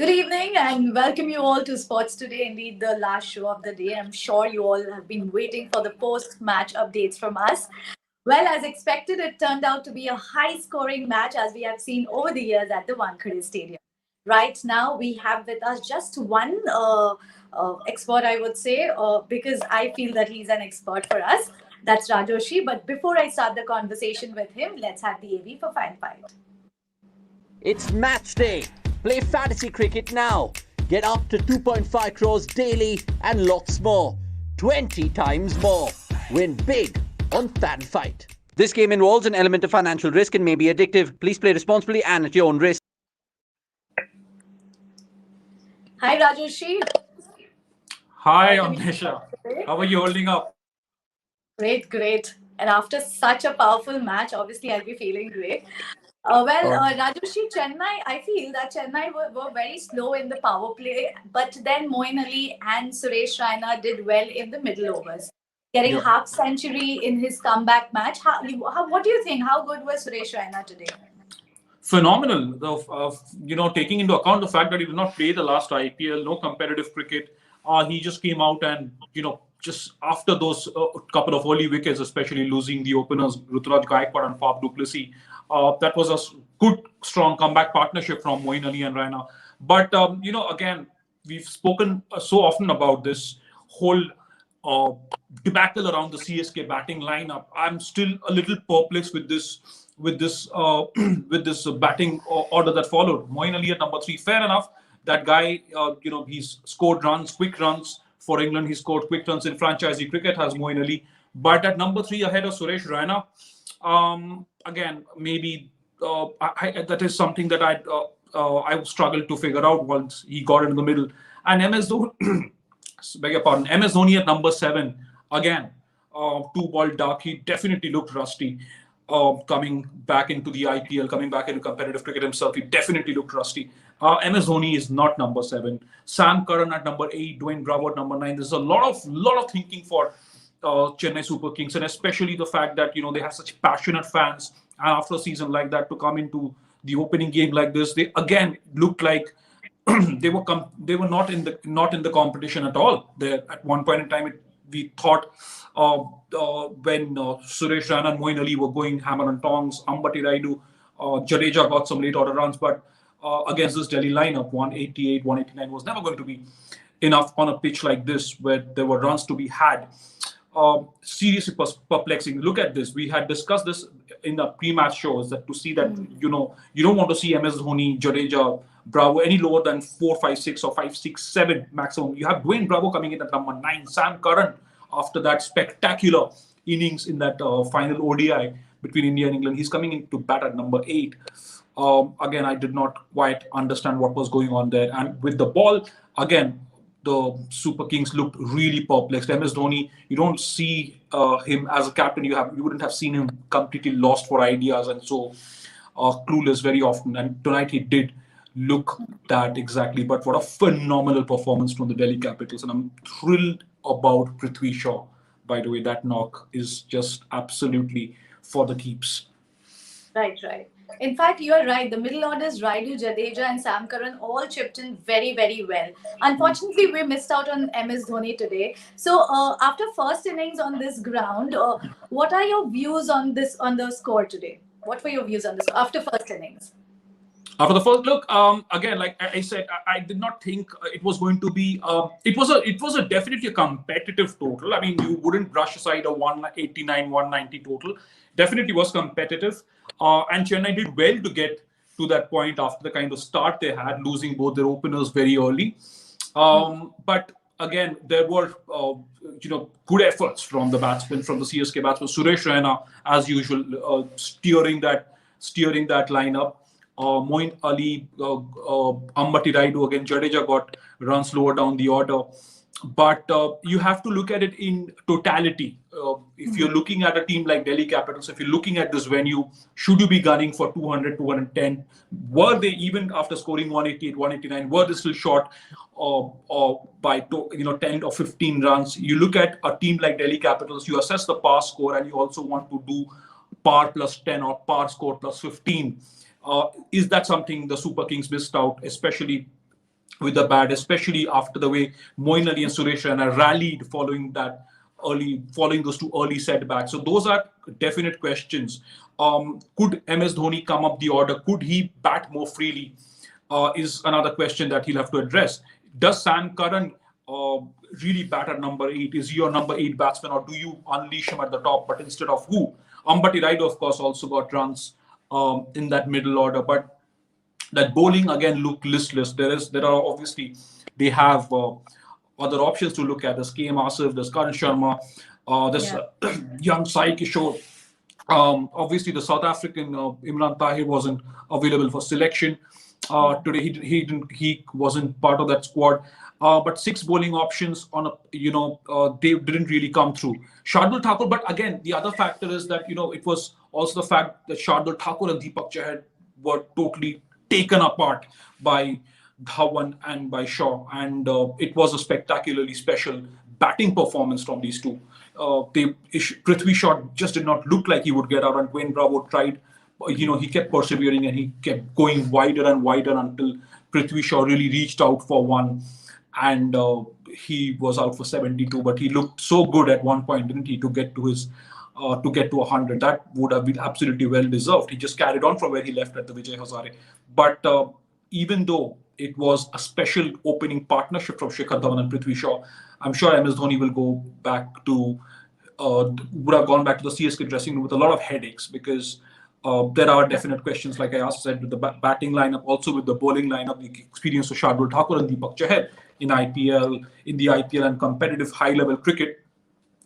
Good evening and welcome you all to Sports Today, indeed the last show of the day. I'm sure you all have been waiting for the post-match updates from us. Well, as expected, it turned out to be a high-scoring match as we have seen over the years at the Wankhede Stadium. Right now, we have with us just one expert, I would say, because I feel that he's an expert for us. That's Rajoshi. But before I start the conversation with him, let's have the AV for Fan Fight. It's match day. Play fantasy cricket now. Get up to 2.5 crores daily and lots more. 20 times more. Win big on Fan Fight. This game involves an element of financial risk and may be addictive. Please play responsibly and at your own risk. Hi, Rajoshi. Hi, Amnesha. How are you holding up? Great. And after such a powerful match, obviously I'll be feeling great. Rajoshi, Chennai, I feel that Chennai were very slow in the power play, but then Moeen Ali and Suresh Raina did well in the middle overs, getting half century in his comeback match. What do you think? How good was Suresh Raina today? Phenomenal. Taking into account the fact that he did not play the last IPL, no competitive cricket, he just came out and just after those couple of early wickets, especially losing the openers Ruturaj Gaikwad and Faf du Plessis, that was a good, strong comeback partnership from Moeen Ali and Raina. But again, we've spoken so often about this whole debacle around the CSK batting lineup. I'm still a little perplexed with this batting order that followed. Moeen Ali at number 3, fair enough. That guy, he's scored runs, quick runs for England. He scored quick runs in franchisee cricket, has Moeen Ali. But at number 3 ahead of Suresh Raina, again, maybe that is something that I struggled to figure out once he got into the middle. And MS Dhoni, beg your pardon, MS Dhoni at number 7, again, 2-ball dark. He definitely looked rusty. Coming back into the IPL, coming back into competitive cricket himself, he definitely looked rusty. MS Dhoni is not number 7. Sam Curran at number 8, Dwayne Bravo at number 9. There's a lot of thinking for Chennai Super Kings, and especially the fact that they have such passionate fans. And after a season like that, to come into the opening game like this, they again looked like they were not in the competition at all. There at one point in time, we thought when Suresh Raina and Moeen Ali were going hammer and tongs, Ambati Raidu, Jadeja got some late order runs, but against this Delhi lineup, 188, 189 was never going to be enough on a pitch like this where there were runs to be had. Seriously perplexing. Look at this. We had discussed this in the pre-match shows that to see that you don't want to see MS Dhoni, Jadeja, Bravo any lower than 4, 5, 6 or 5, 6, 7 maximum. You have Dwayne Bravo coming in at number 9. Sam Curran after that spectacular innings in that final ODI between India and England, he's coming in to bat at number 8. Again, I did not quite understand what was going on there. And with the ball, again, the Super Kings looked really perplexed. MS Dhoni, you don't see him as a captain. You wouldn't have seen him completely lost for ideas and so clueless very often. And tonight he did look that exactly. But what a phenomenal performance from the Delhi Capitals. And I'm thrilled about Prithvi Shaw. By the way, that knock is just absolutely for the keeps. Right. In fact, you are right. The middle orders, Raidu, Jadeja and Sam Curran all chipped in very, very well. Unfortunately, we missed out on MS Dhoni today. So after first innings on this ground, what are your views on the score today? What were your views on this after first innings? After the first look, again, like I said, I did not think it was going to be. It was a definitely a competitive total. I mean, you wouldn't brush aside a 189, 190 total. Definitely was competitive, and Chennai did well to get to that point after the kind of start they had, losing both their openers very early. But again, there were good efforts from the batsmen, from the CSK batsmen. Suresh Raina, as usual, steering that lineup. Moeen Ali, Ambati Raidu, again, Jadeja got runs lower down the order. But you have to look at it in totality. If you're looking at a team like Delhi Capitals, if you're looking at this venue, should you be gunning for 200, 210? Were they, even after scoring 188, 189, were they still short by 10 or 15 runs? You look at a team like Delhi Capitals, you assess the par score, and you also want to do par plus 10 or par score plus 15. Is that something the Super Kings missed out, especially with the bat, especially after the way Moeen Ali and Suresh Raina rallied following those two early setbacks. So those are definite questions. Could MS Dhoni come up the order? Could he bat more freely? Is another question that he'll have to address. Does Sam Curran really bat at number 8? Is he your number 8 batsman, or do you unleash him at the top, but instead of who? Ambati Raidu, of course, also got runs in that middle order, but that bowling again looked listless. There are obviously they have other options to look at. There's KM Asif, there's Karan Sharma, there's young Sai Kishore. Obviously, the South African Imran Tahir wasn't available for selection today. He wasn't part of that squad. But 6 bowling options on they didn't really come through. Shardul Thakur, but again, the other factor is that it was also the fact that Shardul Thakur and Deepak Chahar were totally taken apart by Dhawan and by Shaw, and it was a spectacularly special batting performance from these two. Prithvi Shaw just did not look like he would get out, and Dwayne Bravo tried. He kept persevering and he kept going wider and wider until Prithvi Shaw really reached out for one, and he was out for 72. But he looked so good at one point, didn't he, to get to 100. That would have been absolutely well deserved. He just carried on from where he left at the Vijay Hazare. But even though it was a special opening partnership from Shikhar Dhawan and Prithvi Shaw, I'm sure MS Dhoni would have gone back to the CSK dressing room with a lot of headaches, because there are definite questions, like I said, with the batting lineup, also with the bowling lineup, the experience of Shardul Thakur and Deepak Chahar in the IPL and competitive high-level cricket.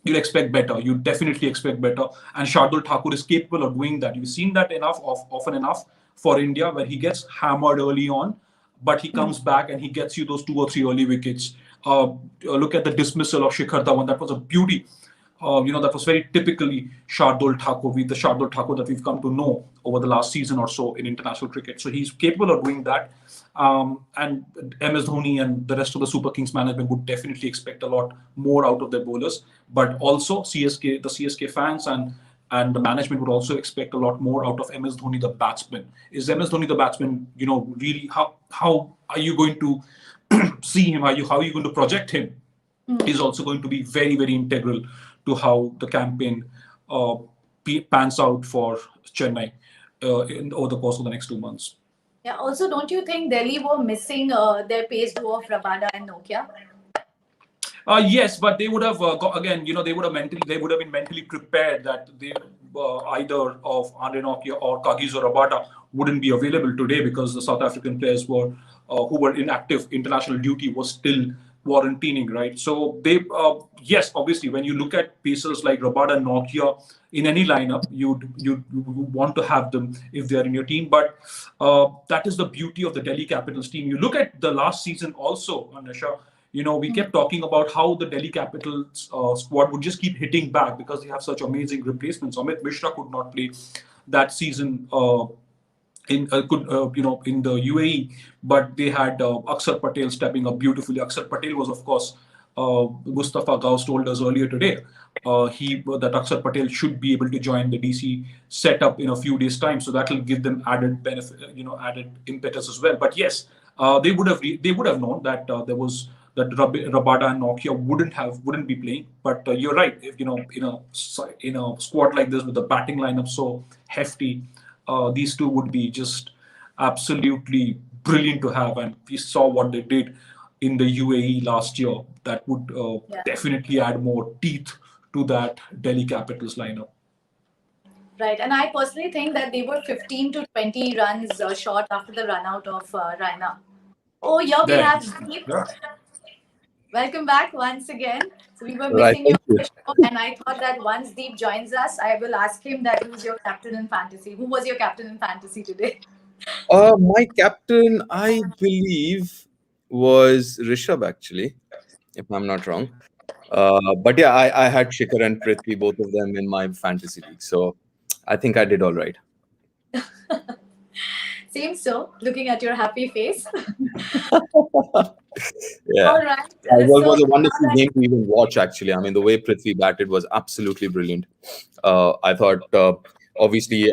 You'll expect better. You definitely expect better. And Shardul Thakur is capable of doing that. You've seen that often enough for India, where he gets hammered early on, but he comes back and he gets you those 2 or 3 early wickets. Look at the dismissal of Shikhar Dhawan. That was a beauty. That was very typically Shardul Thakur, the Shardul Thakur that we've come to know over the last season or so in international cricket. So he's capable of doing that. And MS Dhoni and the rest of the Super Kings management would definitely expect a lot more out of their bowlers. But also the CSK fans and the management would also expect a lot more out of MS Dhoni, the batsman. Is MS Dhoni the batsman, really, how are you going to see him? How are you going to project him? Is also going to be very, very integral to how the campaign pans out for Chennai over the course of the next 2 months. Yeah. Also, don't you think Delhi were missing their pace duo of Rabada and Nokia? Yes, but they would have they would have been mentally prepared that they either of Andre Nokia or Kagiso Rabada wouldn't be available today, because the South African players who were in active international duty was still quarantining, right? So they, yes, obviously, when you look at pacers like Rabada and Nokia in any lineup, you'd want to have them if they're in your team. But that is the beauty of the Delhi Capitals team. You look at the last season also, Anisha. We kept talking about how the Delhi Capitals squad would just keep hitting back because they have such amazing replacements. Amit Mishra could not play that season in the UAE, but they had Akshar Patel stepping up beautifully. Akshar Patel was, of course, Mustafa Gauss told us earlier today, that Akshar Patel should be able to join the DC setup in a few days' time. So that will give them added benefit, added impetus as well. But yes, they would have known that that Rabada and Nokia wouldn't be playing. But you're right. If in a squad like this with the batting lineup so hefty, these two would be just absolutely brilliant to have. And we saw what they did in the UAE last year. That would definitely add more teeth to that Delhi Capitals lineup. Right, and I personally think that they were 15 to 20 runs short after the run out of Raina. Oh, here we have Deep. Yeah. Welcome back once again. So we were missing you on the show, and I thought that once Deep joins us, I will ask him that who's your captain in fantasy. Who was your captain in fantasy today? My captain, I believe, was Rishabh, actually, if I'm not wrong. But yeah, I had Shikhar and Prithvi, both of them in my fantasy league. So I think I did all right. Seems so, looking at your happy face. Yeah. All right. It was a wonderful game to even watch, actually. I mean, the way Prithvi batted was absolutely brilliant. I thought obviously,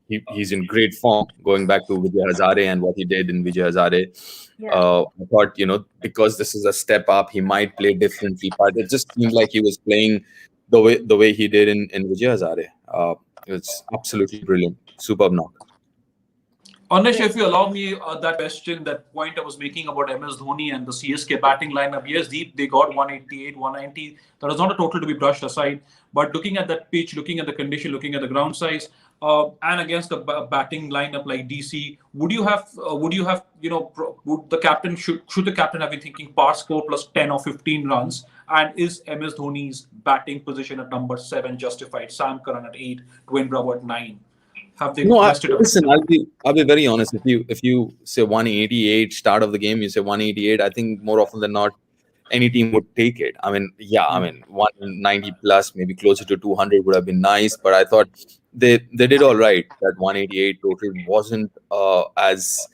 he's in great form going back to Vijay Hazare and what he did in Vijay Hazare. Yeah. I thought, because this is a step up, he might play differently, but it just seemed like he was playing the way he did in Vijay Hazare. It's absolutely brilliant, superb knock. Anish, if you allow me that question, that point I was making about MS Dhoni and the CSK batting lineup, yes, they got 188, 190. That is not a total to be brushed aside. But looking at that pitch, looking at the condition, looking at the ground size, and against the batting lineup like DC, would you have, would the captain should the captain have been thinking par score plus 10 or 15 runs? And is MS Dhoni's batting position at number 7 justified? Sam Curran at 8, Dwayne Bravo at 9. Have they No, messed it up? listen. I'll be very honest. If you say 188 start of the game, you say 188. I think more often than not, any team would take it. I mean, yeah, I mean 190 plus, maybe closer to 200 would have been nice. But I thought they did all right. That 188 total wasn't as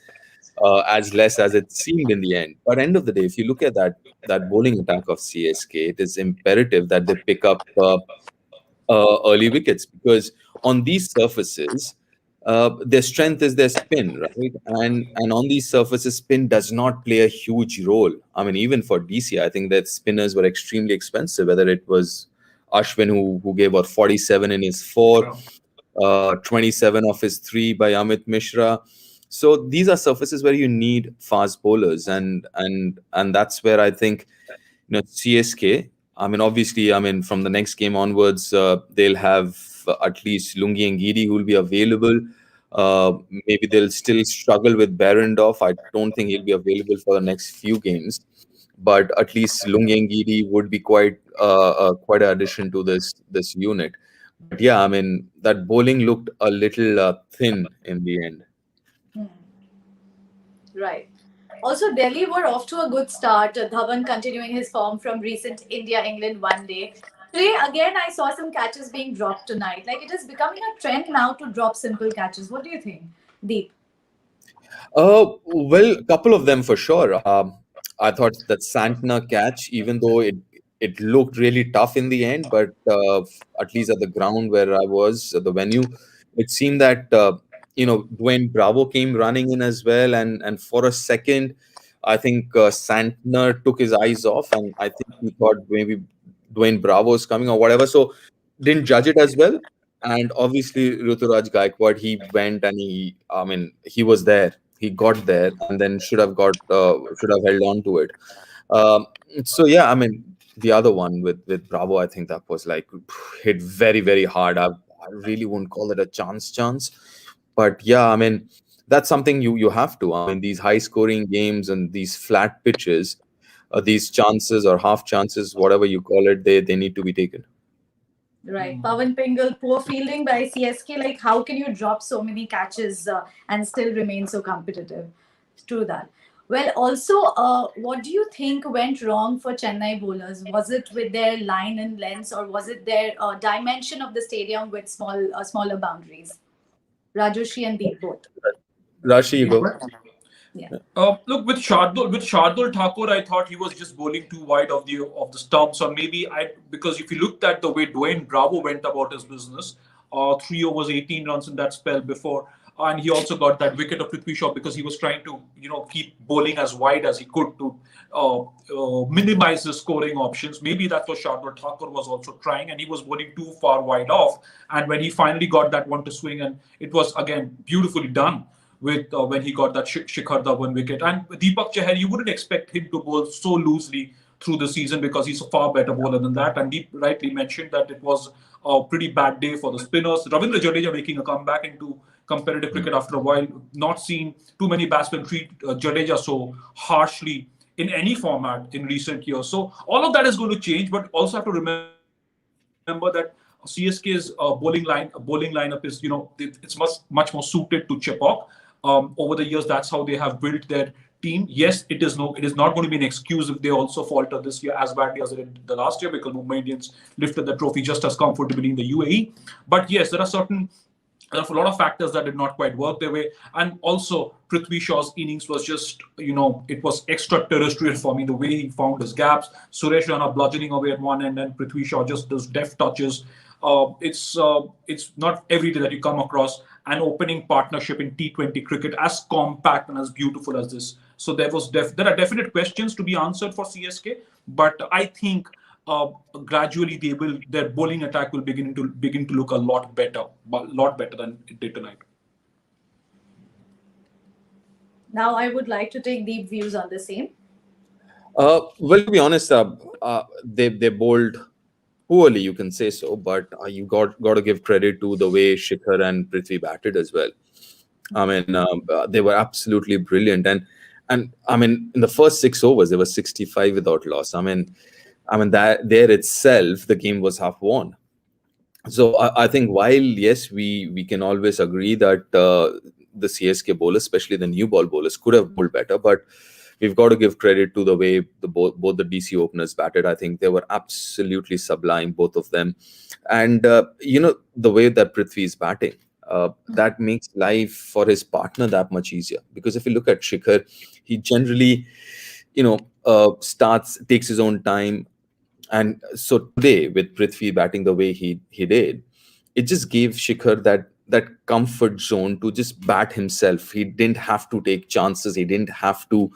less as it seemed in the end. But end of the day, if you look at that bowling attack of CSK, it is imperative that they pick up early wickets, because on these surfaces, their strength is their spin, right? And on these surfaces, spin does not play a huge role. I mean, even for DC, I think that spinners were extremely expensive. Whether it was Ashwin who gave 47 in his 4, 27 of his 3 by Amit Mishra. So these are surfaces where you need fast bowlers, and that's where I think CSK. I mean, obviously, from the next game onwards, they'll have at least Lungi and Giri who will be available. Maybe they'll still struggle with Behrendorff. I don't think he'll be available for the next few games, but at least Lungi and Giri would be quite an addition to this unit. But yeah, I mean, that bowling looked a little thin in the end. Right. Also, Delhi were off to a good start. Dhawan continuing his form from recent India-England one day. Today, again, I saw some catches being dropped tonight. Like, it is becoming a trend now to drop simple catches. What do you think, Deep? Well, a couple of them for sure. I thought that Santner catch, even though it looked really tough in the end, but at least at the ground where I was, at the venue, it seemed that Dwayne Bravo came running in as well, and for a second, I think Santner took his eyes off, and I think he thought maybe Dwayne Bravo's coming or whatever, so didn't judge it as well. And obviously Ruturaj Gaikwad, he went and he was there, he got there, and then should have held on to it. So yeah, I mean, the other one with Bravo, I think that was like hit very, very hard. I really wouldn't call it a chance. But yeah, I mean, that's something you have to. I mean, these high scoring games and these flat pitches, these chances or half chances, whatever you call it, they need to be taken. Right. Pawan Pingal, poor fielding by CSK. Like, how can you drop so many catches and still remain so competitive? True that. Well, also, what do you think went wrong for Chennai bowlers? Was it with their line and lengths, or was it their dimension of the stadium with smaller boundaries? Rajoshi and Deep both. Rashi, you go. Yeah. Look, with Shardul Thakur, I thought he was just bowling too wide of the stumps, or maybe because if you looked at the way Dwayne Bravo went about his business, 3 overs, 18 runs in that spell before, and he also got that wicket of Prithvi Shaw because he was trying to keep bowling as wide as he could to minimize his scoring options. Maybe that's what Shardul Thakur was also trying, and he was bowling too far wide off. And when he finally got that one to swing, and it was again beautifully done with when he got that Shikhar Dhawan wicket. And Deepak Chahar, you wouldn't expect him to bowl so loosely through the season because he's a far better bowler than that. And Deep rightly mentioned that it was a pretty bad day for the spinners. Ravindra Jadeja making a comeback into competitive cricket after a while. Not seen too many batsmen treat Jadeja so harshly in any format in recent years. So all of that is going to change, but also have to remember that CSK's bowling lineup is, it's much more suited to Chepauk. Over the years, that's how they have built their team. Yes, it is not going to be an excuse if they also falter this year as badly as they did the last year, because Mumbai Indians lifted the trophy just as comfortably in the UAE. But yes, there are a lot of factors that did not quite work their way. And also, Prithvi Shaw's innings was just, it was extraterrestrial for me, the way he found his gaps. Suresh Raina bludgeoning away at one end, and Prithvi Shaw just those deft touches. It's not every day that you come across an opening partnership in T20 cricket as compact and as beautiful as this. So there are definite questions to be answered for CSK, but I think gradually their bowling attack will begin to look a lot better than it did tonight. Now, I would like to take deep views on the same. Well, to be honest, they bowled poorly, you can say so, but you got to give credit to the way Shikhar and Prithvi batted as well. I mean, they were absolutely brilliant, and I mean, in the first 6 overs, they were 65 without loss. I mean that there itself, the game was half won. So I think while yes, we can always agree that the CSK bowlers, especially the new ball bowlers, could have bowled better, but we've got to give credit to the way both the DC openers batted. I think they were absolutely sublime, both of them, and the way that Prithvi is batting. That makes life for his partner that much easier, because if you look at Shikhar, he generally, takes his own time, and so today with Prithvi batting the way he did, it just gave Shikhar that comfort zone to just bat himself. He didn't have to take chances. He didn't have to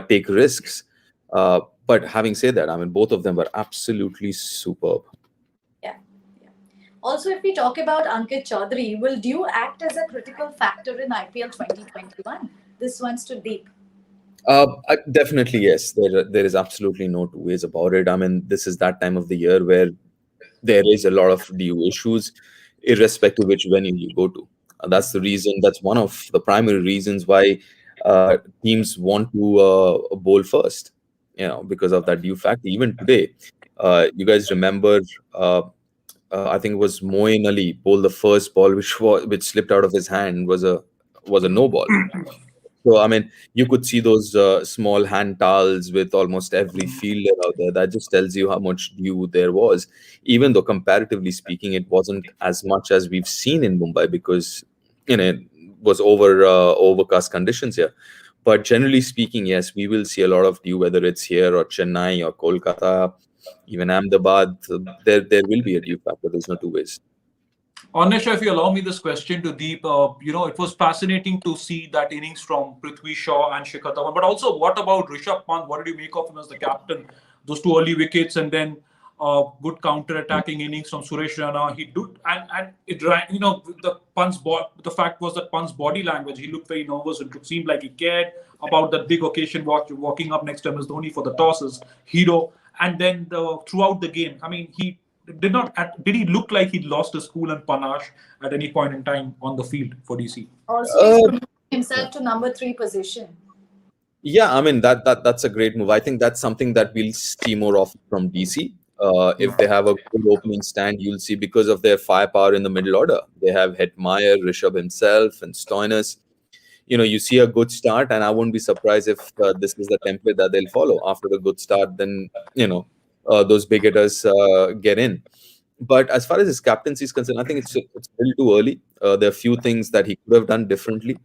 take risks. But having said that, I mean, both of them were absolutely superb. Yeah. Yeah. Also, if we talk about Ankit Chaudhary, will Dew act as a critical factor in IPL 2021? This one's to deep. Definitely, yes. There is absolutely no two ways about it. I mean, this is that time of the year where there is a lot of DU issues, irrespective which venue you go to. That's the reason. That's one of the primary reasons why teams want to bowl first. Because of that DU factor. Even today, you guys remember? I think it was Moeen Ali bowled the first ball, which slipped out of his hand, was a no ball. So, I mean, you could see those small hand towels with almost every fielder out there. That just tells you how much dew there was. Even though, comparatively speaking, it wasn't as much as we've seen in Mumbai, because it was overcast conditions here. But generally speaking, yes, we will see a lot of dew, whether it's here or Chennai or Kolkata, even Ahmedabad. There will be a dew factor. There's no two ways. Anisha, if you allow me this question to Deep, it was fascinating to see that innings from Prithvi Shaw and Shikhar Dhawan. But also, what about Rishabh Pant? What did you make of him as the captain? Those two early wickets, and then good counter-attacking innings from Suresh Raina. He did, and it, the fact was that Pant's body language. He looked very nervous. It seemed like he cared about that big occasion, walking up next to MS Dhoni for the tosses, hero, and then throughout the game. I mean, he did he look like he'd lost his cool and panache at any point in time on the field for DC? Also, he's promoted himself to number 3 position. Yeah, I mean that's a great move. I think that's something that we'll see more of from DC. If they have a good opening stand, you'll see, because of their firepower in the middle order. They have Hetmeyer, Rishabh himself, and Stoinis. You see a good start, and I wouldn't be surprised if this is the template that they'll follow. After a good start, then those big hitters get in. But as far as his captaincy is concerned, I think it's still too early. There are a few things that he could have done differently.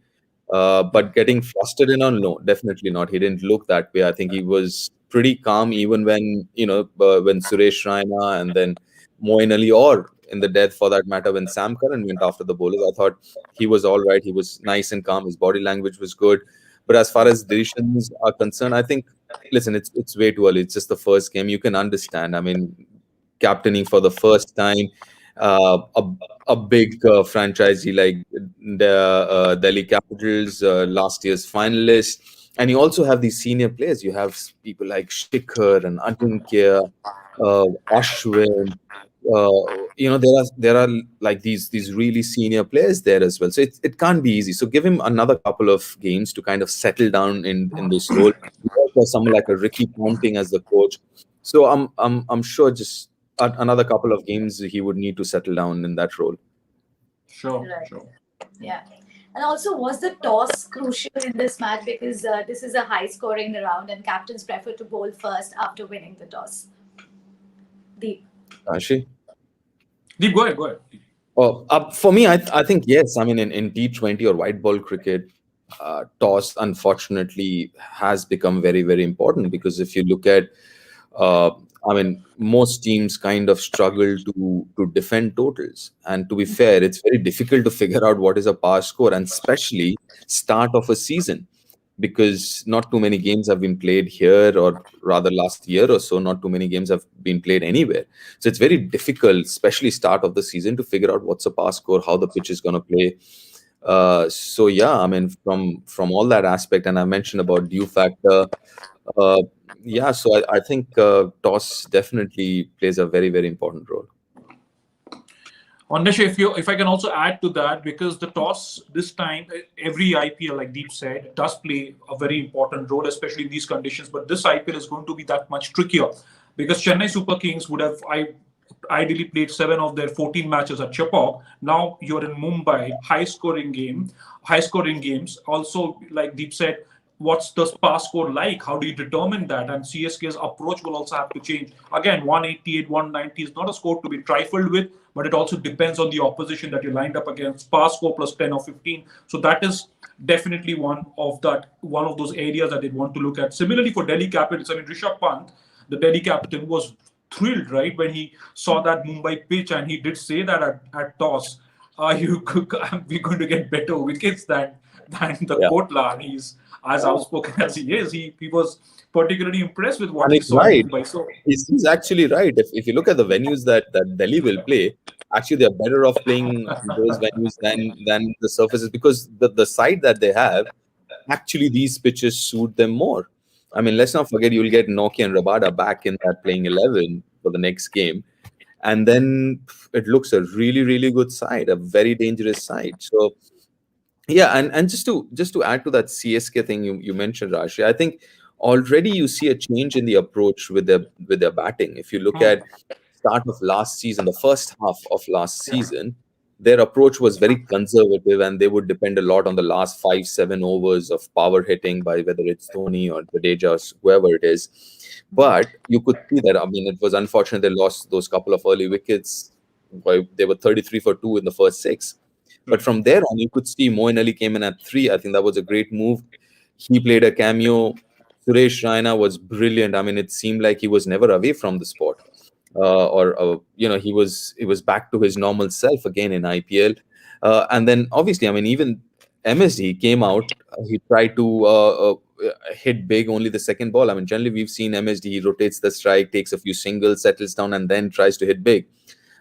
But getting flustered on, no, definitely not. He didn't look that way. I think he was pretty calm, even when when Suresh Raina and then Moeen Ali, or in the death for that matter, when Sam Curran went after the bowlers, I thought he was all right. He was nice and calm. His body language was good. But as far as decisions are concerned, I think, listen, it's way too early. It's just the first game. You can understand. I mean, captaining for the first time, a big franchisee like the Delhi Capitals, last year's finalist, and you also have these senior players. You have people like Shikhar and Ajinkya, Ashwin. There are like these really senior players there as well. So it can't be easy. So give him another couple of games to kind of settle down in this role. For someone like a Ricky Ponting as the coach. So I'm sure just another couple of games he would need to settle down in that role. Sure, Right. sure. Yeah. And also, was the toss crucial in this match, because this is a high-scoring round and captains prefer to bowl first after winning the toss? Deep. Ashi? Deep, go ahead. For me, I think yes. I mean, in T20 or white ball cricket, toss unfortunately has become very, very important, because if you look at I mean, most teams kind of struggle to defend totals. And to be fair, it's very difficult to figure out what is a power score, and especially start of a season, because not too many games have been played here, or rather last year or so, not too many games have been played anywhere. So it's very difficult, especially start of the season, to figure out what's a power score, how the pitch is going to play. So yeah, I mean, from all that aspect, and I mentioned about due factor. Uh, yeah, so I think toss definitely plays a very, very important role. Anish, if I can also add to that, because the toss this time, every IPL, like Deep said, does play a very important role, especially in these conditions. But this IPL is going to be that much trickier because Chennai Super Kings would have ideally played 7 of their 14 matches at Chepauk. Now you're in Mumbai, high scoring games. Also, like Deep said, what's the pass score like? How do you determine that? And CSK's approach will also have to change. Again, 188, 190 is not a score to be trifled with, but it also depends on the opposition that you lined up against. Pass score plus 10 or 15. So that is definitely one of those areas that they want to look at. Similarly for Delhi Capitals, I mean Rishabh Pant, the Delhi captain, was thrilled, right, when he saw that Mumbai pitch, and he did say that at toss, we're going to get better wickets than the Yeah, Kotla. And he's as outspoken as he is. He was particularly impressed with what and he it's saw in right. Mumbai. So He's actually right. If you look at the venues that Delhi will play, actually they're better off playing those venues than the surfaces, because the side that they have, actually these pitches suit them more. I mean, let's not forget, you'll get Nokia and Rabada back in that playing 11 for the next game, and then it looks a really, really good side, a very dangerous side. So yeah, and just to add to that CSK thing you mentioned, Rashi, I think already you see a change in the approach with their batting. If you look at start of last season, the first half of last season, their approach was very conservative, and they would depend a lot on the last 5-7 overs of power hitting by whether it's Dhoni or Jadeja or whoever it is. But you could see that. I mean, it was unfortunate they lost those couple of early wickets. They were 33 for 2 in the first six. But from there on, you could see Moeen Ali came in at 3. I think that was a great move. He played a cameo. Suresh Raina was brilliant. I mean, it seemed like he was never away from the sport, he was back to his normal self again in IPL. And then obviously, I mean, even MSD came out. He tried to hit big only the second ball. I mean, generally we've seen MSD, he rotates the strike, takes a few singles, settles down, and then tries to hit big.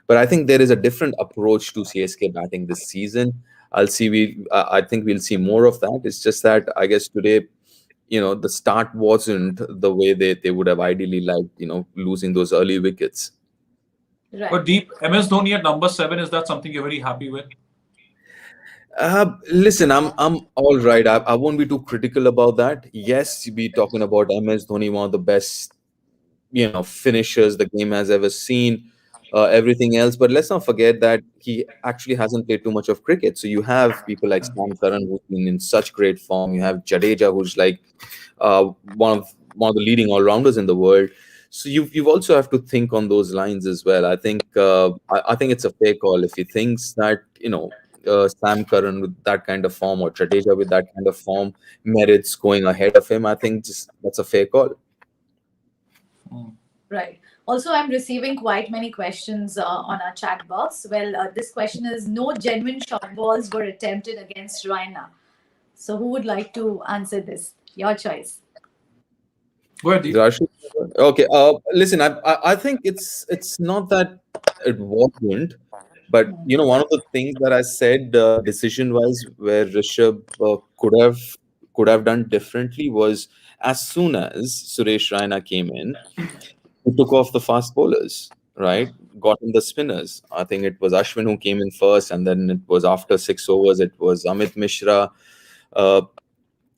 But I think there is a different approach to CSK batting this season. I think we'll see more of that. It's just that I guess today, the start wasn't the way they would have ideally liked, losing those early wickets. but Right. Deep, MS Dhoni at number 7, is that something you're very happy with? Listen, I'm all right. I won't be too critical about that. Yes, we talking about MS Dhoni, one of the best, finishers the game has ever seen. Everything else, but let's not forget that he actually hasn't played too much of cricket. So you have people like Sam Curran, who's been in such great form. You have Jadeja, who's like one of the leading all rounders in the world. So you've also have to think on those lines as well. I think I think it's a fair call if he thinks that Sam Curran with that kind of form, or Jadeja with that kind of form, merits going ahead of him. I think just that's a fair call. Right. Also, I'm receiving quite many questions on our chat box. Well, this question is: no genuine short balls were attempted against Raina. So, who would like to answer this? Your choice. Go ahead, Deep. Rashid? Okay. Listen, I think it's not that it wasn't, but one of the things that I said decision wise, where Rishabh could have done differently, was as soon as Suresh Raina came in, he took off the fast bowlers, right? Got in the spinners. I think it was Ashwin who came in first, and then it was after 6 overs, it was Amit Mishra. Uh,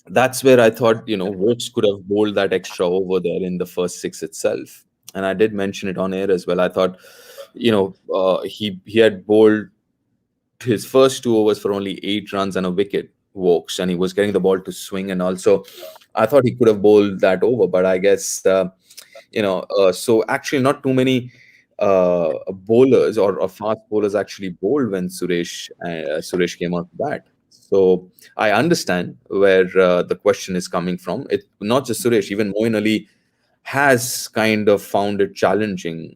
that's where I thought, Woods could have bowled that extra over there in the first six itself. And I did mention it on air as well. I thought, he had bowled his first 2 overs for only 8 runs and a wicket, walks, and he was getting the ball to swing. And also, I thought he could have bowled that over, but I guess, so actually not too many bowlers or fast bowlers actually bowled when Suresh came out to bat. So I understand where the question is coming from. It not just Suresh, even Moeen Ali has kind of found it challenging,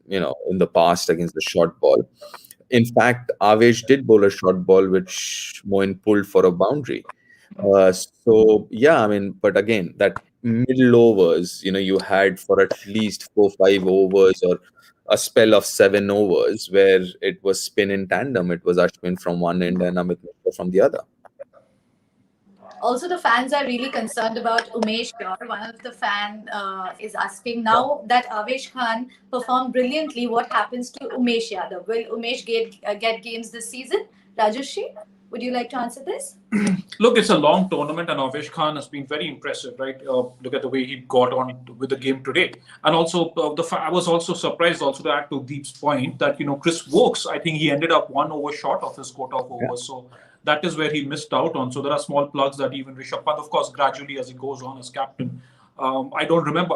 in the past against the short ball. In fact, Avesh did bowl a short ball, which Moin pulled for a boundary. So yeah, I mean, but again, that middle overs, you had for at least 4-5 overs, or a spell of 7 overs where it was spin in tandem. It was Ashwin from one end and Amit Mishra from the other. Also, the fans are really concerned about Umesh here. One of the fan is asking, now that Avesh Khan performed brilliantly, what happens to Umesh Yadav? Will Umesh get games this season? Rajoshi, would you like to answer this? Look, it's a long tournament, and Avesh Khan has been very impressive, right? Look at the way he got on with the game today, and also I was also surprised, also to add to Deep's point, that Chris Wokes, I think he ended up 1 over short of his quota of overs, so that is where he missed out on. So there are small plugs that even Rishabh Pant, of course, gradually as he goes on as captain. I don't remember.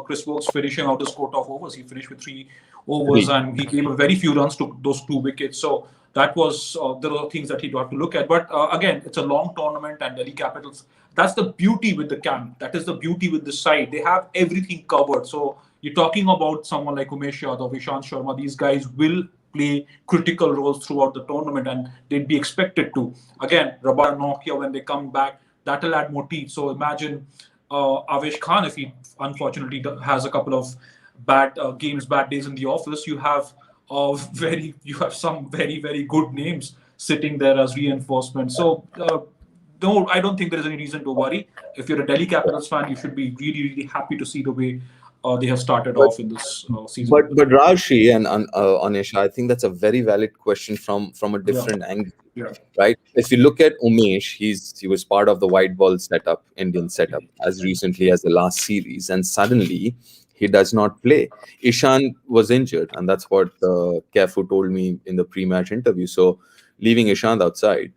Chris Wokes finishing out his quota of overs. He finished with 3 overs, and he gave a very few runs to those 2 wickets. So that was there are things that he'd have to look at. But again, it's a long tournament, and Delhi Capitals. That's the beauty with the camp. That is the beauty with this side. They have everything covered. So you're talking about someone like Umesh Yadav, Ishant Sharma. These guys will play critical roles throughout the tournament, and they'd be expected to. Again, Rabada Nokia, when they come back, that'll add more teeth. So imagine Avesh Khan, if he unfortunately has a couple of bad games, bad days in the office, you have some very, very good names sitting there as reinforcement. So no, I don't think there is any reason to worry. If you're a Delhi Capitals fan, you should be really, really happy to see the way they have started But off in this season. but Rashi and Anisha, I think that's a very valid question from a Yeah, different angle, yeah. right? If you look at Umesh, he was part of the white ball setup, Indian setup, as recently as the last series, and suddenly he does not play. Ishan was injured, and that's what Cafu told me in the pre-match interview. So leaving Ishant outside,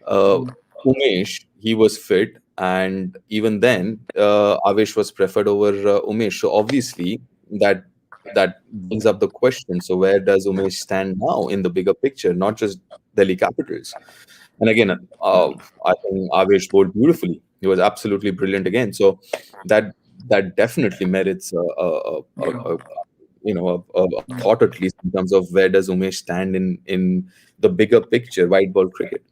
uh, Umesh, he was fit, and even then, Avesh was preferred over Umesh. So obviously, that that brings up the question. So where does Umesh stand now in the bigger picture, not just Delhi Capitals? And again, I think Avesh bowled beautifully. He was absolutely brilliant again. So that that definitely merits Yeah. a thought, at least in terms of where does Umesh stand in the bigger picture, white ball cricket.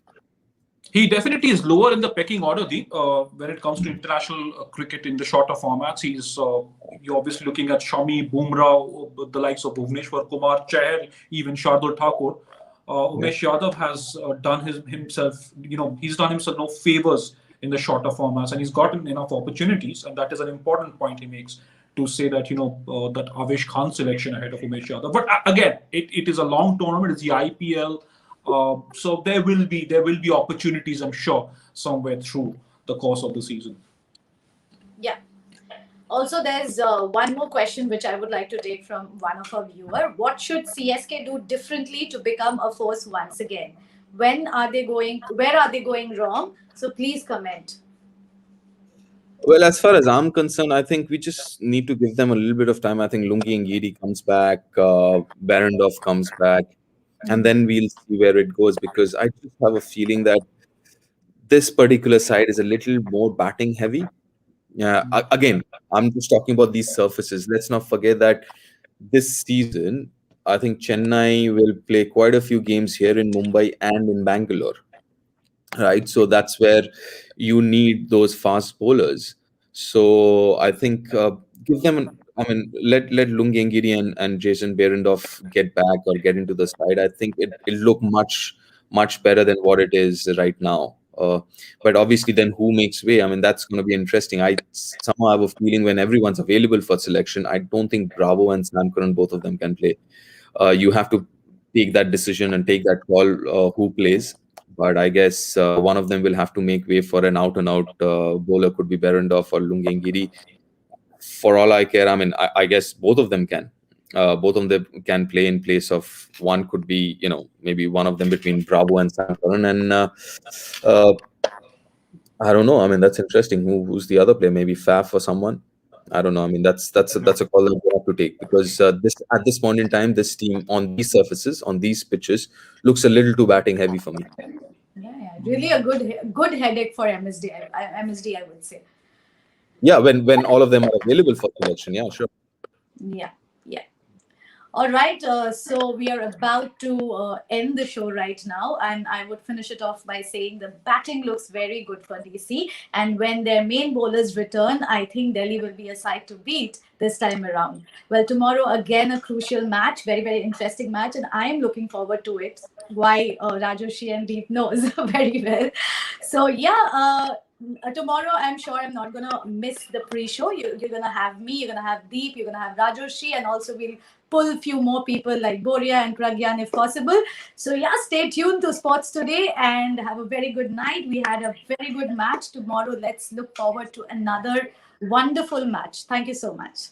He definitely is lower in the pecking order, Deep, when it comes to international cricket in the shorter formats. You're obviously looking at Shami, Bumrah, the likes of Bhuvneshwar Kumar, Chahar, even Shardul Thakur. Yeah. Umesh Yadav has he's done himself no favors in the shorter formats, and he's gotten enough opportunities, and that is an important point he makes to say that that Avesh Khan selection ahead of Umesh Yadav. But again, it is a long tournament. It's the IPL. So there will be opportunities, I'm sure, somewhere through the course of the season. Yeah. Also, there's one more question which I would like to take from one of our viewer. What should CSK do differently to become a force once again? When are they going? Where are they going wrong? So please comment. Well, as far as I'm concerned, I think we just need to give them a little bit of time. I think Lungi Ngidi comes back, Barandov comes back, and then we'll see where it goes, because I just have a feeling that this particular side is a little more batting heavy. Yeah, again, I'm just talking about these surfaces. Let's not forget that this season, I think Chennai will play quite a few games here in Mumbai and in Bangalore, right? So that's where you need those fast bowlers. So I think give them. I mean, let Lungi and Jason Behrendorff get back or get into the side. I think it'll look much better than what it is right now. But obviously, then who makes way? I mean, that's going to be interesting. I somehow have a feeling when everyone's available for selection, I don't think Bravo and Sam Curran, both of them, can play. You have to take that decision and take that call who plays. But I guess one of them will have to make way for an out-and-out bowler. Could be Behrendorff or Lungengiri. For all I care, I mean, I guess both of them can. Both of them can play in place of one. Could be, maybe one of them between Bravo and Sam Curran. And uh, I don't know. I mean, that's interesting. Who's the other player? Maybe Faf or someone. I don't know. I mean, that's a call that you have to take, because this at this point in time, this team on these surfaces, on these pitches, looks a little too batting heavy for me. Yeah, really a good headache for MSD. MSD, I would say. Yeah, when all of them are available for selection. Yeah, sure. Yeah, yeah. All right, so we are about to end the show right now, and I would finish it off by saying the batting looks very good for DC. And when their main bowlers return, I think Delhi will be a side to beat this time around. Well, tomorrow again a crucial match, very very interesting match, and I am looking forward to it. Why Rajoshi and Deep knows very well. So yeah. Tomorrow, I'm sure I'm not gonna miss the pre-show. You're gonna have me, you're gonna have Deep, you're gonna have Rajoshi, and also we'll pull few more people like Boria and Pragyan if possible. So yeah, stay tuned to Sports Today and have a very good night. We had a very good match tomorrow. Let's look forward to another wonderful match. Thank you so much.